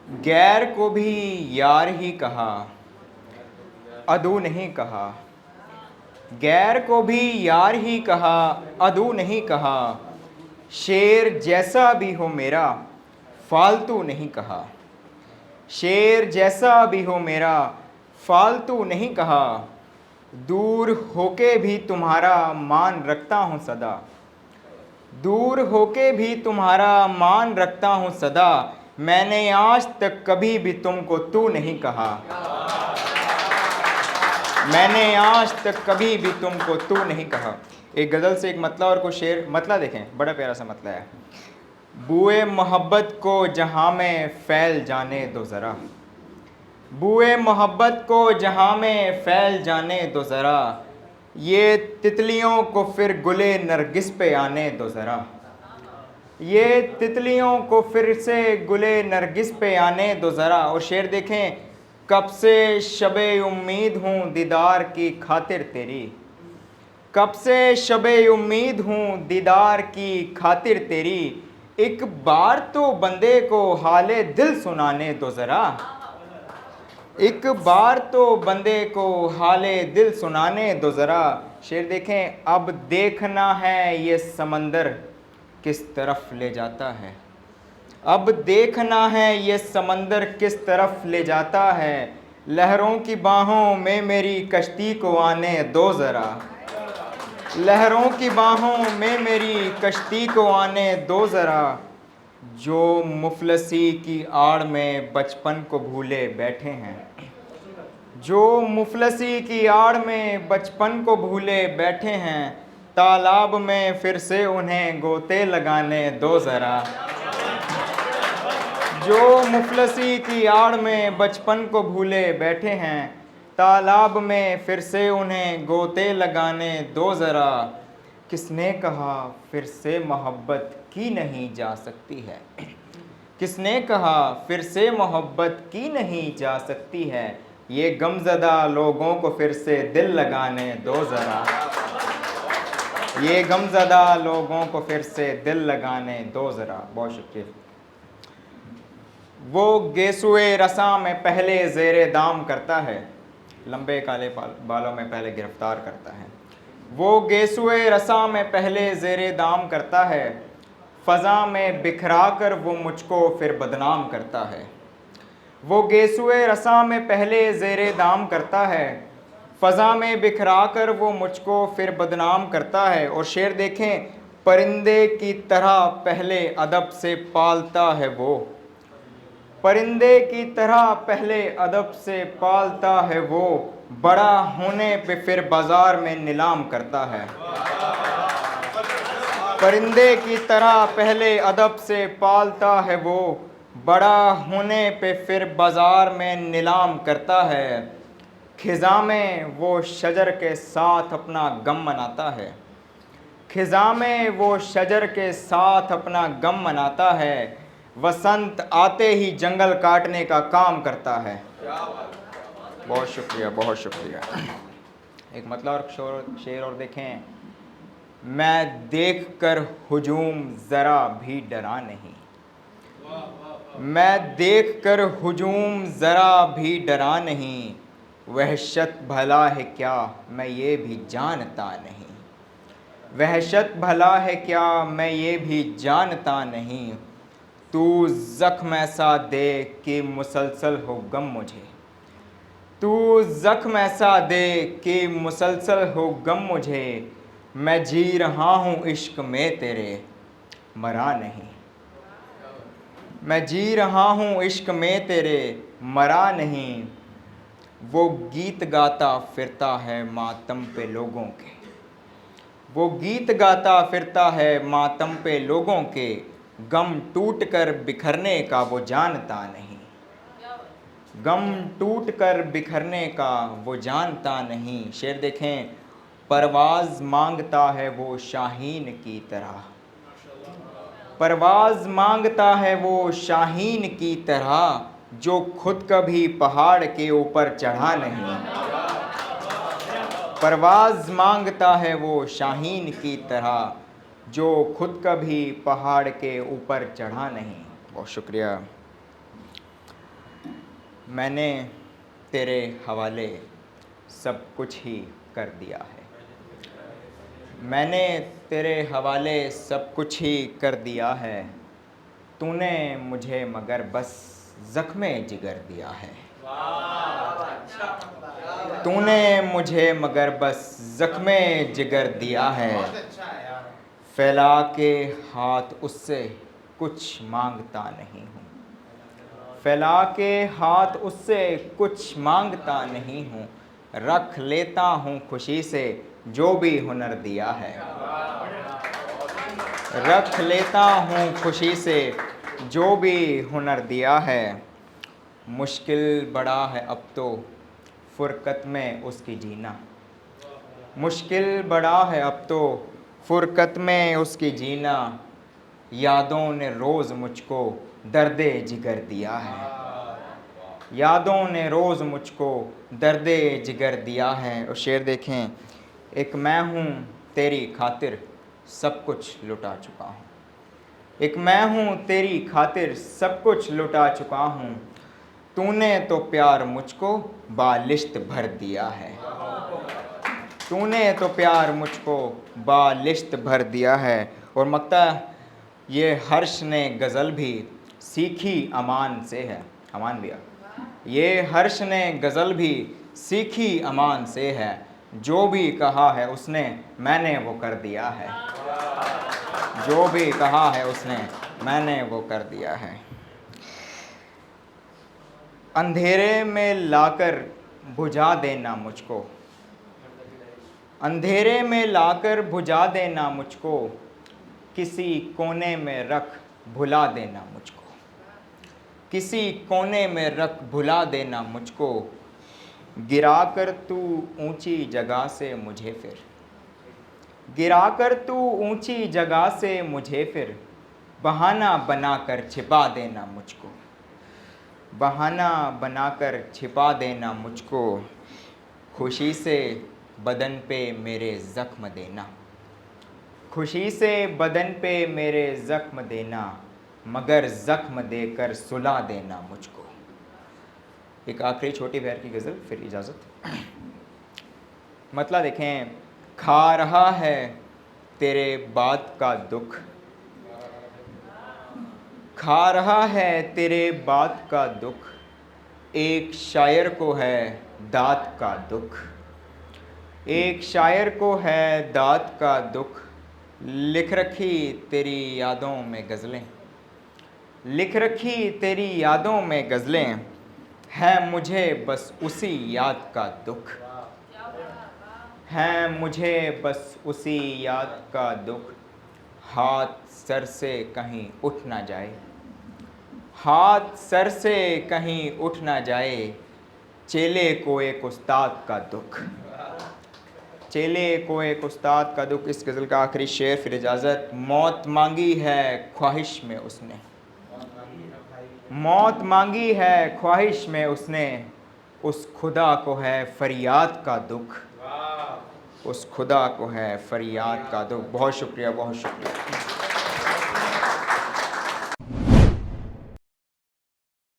गैर को भी यार ही कहा, अदू नहीं कहा। गैर को भी यार ही कहा, अदू नहीं कहा। शेर जैसा भी हो मेरा, फालतू नहीं कहा। शेर जैसा भी हो मेरा, फालतू नहीं कहा। दूर होके भी तुम्हारा मान रखता हूँ सदा। दूर होके भी तुम्हारा मान रखता हूँ सदा। मैंने आज तक कभी भी तुमको तू नहीं कहा। मैंने आज तक कभी भी तुमको तू नहीं कहा। एक गज़ल से एक मतला और कुछ शेर। मतला देखें, बड़ा प्यारा सा मतला है। बुए मोहब्बत को जहाँ में फैल जाने दो ज़रा। बुए मोहब्बत को जहाँ में फैल जाने दो ज़रा। ये तितलियों को फिर गुले नरगिस पे आने दो ज़रा। ये तितलियों को फिर से गुले नरगिस पे आने दो ज़रा। और शेर देखें। कब से शबे उम्मीद हूँ दीदार की खातिर तेरी। कब से शबे उम्मीद हूँ दीदार की खातिर तेरी। एक बार तो बंदे को हाले दिल सुनाने दो ज़रा। एक बार तो बंदे को हाले दिल सुनाने दो ज़रा। शेर देखें। अब देखना है ये समंदर किस तरफ ले जाता है। अब देखना है ये समंदर किस तरफ ले जाता है। लहरों की बाहों में मेरी कश्ती को आने दो ज़रा। लहरों की बाहों में मेरी कश्ती को आने दो ज़रा। जो मुफलसी की आड़ में बचपन को भूले बैठे हैं। जो मुफलसी की आड़ में बचपन को भूले बैठे हैं। तालाब में फिर से उन्हें गोते लगाने दो ज़रा। जो मुफलसी की आड़ में बचपन को भूले बैठे हैं। तालाब में फिर से उन्हें गोते लगाने दो ज़रा। किसने कहा फिर से मोहब्बत की नहीं जा सकती है। किसने कहा फिर से मोहब्बत की नहीं जा सकती है। ये गमज़दा लोगों को फिर से दिल लगाने दो ज़रा। ये गमज़दा लोगों को फिर से दिल लगाने दो ज़रा। बहुत शुक्रिया। वो गेसुए रसा में पहले ज़ेरे दाम करता है। लंबे काले बालों में पहले गिरफ्तार करता है। वो गेसुए रसा में पहले ज़ेरे दाम करता है। फ़ज़ा में बिखरा कर वो मुझको फिर बदनाम करता है। वो गेसुए रसा में पहले ज़ेरे दाम करता है। फ़ज़ा में बिखरा कर वो मुझको फिर बदनाम करता है। और शेर देखें। परिंदे की तरह पहले अदब से पालता है वो। परिंदे की तरह पहले अदब से पालता है वो। बड़ा होने पे फिर बाज़ार में नीलाम करता है। परिंदे की तरह पहले अदब से पालता है वो। बड़ा होने पे फिर बाज़ार में नीलाम करता है। खिज़ां में वो शजर के साथ अपना गम मनाता है। खिज़ां में वो शजर के साथ अपना गम मनाता है। वसंत आते ही जंगल काटने का काम करता है। बहुत शुक्रिया, बहुत शुक्रिया। एक मतलब और शेर और देखें। मैं देखकर हुजूम ज़रा भी डरा नहीं। मैं देखकर हुजूम ज़रा भी डरा नहीं। वहशत भला है क्या मैं ये भी जानता नहीं। वहशत भला है क्या मैं ये भी जानता नहीं। तू ज़ख्म ऐसा दे कि मुसलसल हो गम मुझे। तू ज़ख्म ऐसा दे कि मुसलसल हो गम मुझे। मैं जी रहा हूँ इश्क में तेरे, मरा नहीं। मैं जी रहा हूँ इश्क में तेरे, मरा नहीं। वो गीत गाता फिरता है मातम पे लोगों के। वो गीत गाता फिरता है मातम पे लोगों के। गम टूट कर बिखरने का वो जानता नहीं। गम टूट कर बिखरने का वो जानता नहीं। शेर देखें। परवाज़ मांगता है वो शाहीन की तरह। परवाज़ मांगता है वो शाहीन की तरह। जो खुद कभी पहाड़ के ऊपर चढ़ा नहीं। परवाज़ मांगता है वो शाहीन की तरह। जो खुद कभी पहाड़ के ऊपर चढ़ा नहीं। बहुत शुक्रिया। मैंने तेरे हवाले सब कुछ ही कर दिया है। मैंने तेरे हवाले सब कुछ ही कर दिया है। तूने मुझे मगर बस ज़ख्मे जिगर दिया है। तूने मुझे मगर बस ज़ख्मे जिगर दिया है। फैला के हाथ उससे कुछ मांगता नहीं हूँ। फैला के हाथ उससे कुछ मांगता नहीं हूँ। रख लेता हूँ खुशी से जो भी हुनर दिया है। रख लेता हूँ खुशी से जो भी हुनर दिया है। मुश्किल बड़ा है अब तो फुरकत में उसकी जीना। मुश्किल बड़ा है अब तो फुरकत में उसकी जीना। यादों ने रोज़ मुझको दर्दे जिगर दिया है। यादों ने रोज़ मुझको दर्दे जिगर दिया है। और शेर देखें, एक मैं हूँ तेरी खातिर सब कुछ लुटा चुका हूँ। एक मैं हूँ तेरी खातिर सब कुछ लुटा चुका हूँ। तूने तो प्यार मुझको बालिश्त भर दिया है। तूने तो प्यार मुझको बालिश्त भर दिया है। और मक्ता ये हर्ष ने गज़ल भी सीखी अमान से है। अमान भैया, ये हर्ष ने गज़ल भी सीखी अमान से है। जो भी कहा है उसने मैंने वो कर दिया है। जो भी कहा है उसने मैंने वो कर दिया है। अंधेरे में लाकर बुझा देना मुझको। अंधेरे में लाकर बुझा देना मुझको। किसी कोने में रख भुला देना मुझको। किसी कोने में रख भुला देना मुझको। गिरा कर तू ऊंची जगह से मुझे फिर। गिरा कर तू ऊंची जगह से मुझे फिर। बहाना बनाकर छिपा देना मुझको। बहाना बनाकर छिपा देना मुझको। खुशी से बदन पे मेरे ज़ख्म देना। खुशी से बदन पे मेरे ज़ख्म देना। मगर ज़ख्म देकर सुला देना मुझको। एक आखिरी छोटी बहर की गज़ल, फिर इजाज़त। मतलब देखें, खा रहा है तेरे बात का दुख। खा रहा है तेरे बात का दुख। एक शायर को है दात का दुख। एक शायर को है दात का दुख। लिख रखी तेरी यादों में गज़लें। लिख रखी तेरी यादों में गज़लें। है मुझे बस उसी याद का दुख। है मुझे बस उसी याद का दुख। हाथ सर से कहीं उठ ना जाए। हाथ सर से कहीं उठ ना जाए। चेले को एक उस्ताद का दुख। चेले को एक उस्ताद का दुख। इस गज़ल का आखिरी शेर, फिर इजाज़त। मौत मांगी है ख्वाहिश में उसने। मौत मांगी है ख्वाहिश में उसने। उस खुदा को है फरियाद का दुख। उस खुदा को है फरियाद का दुख। बहुत शुक्रिया, बहुत शुक्रिया।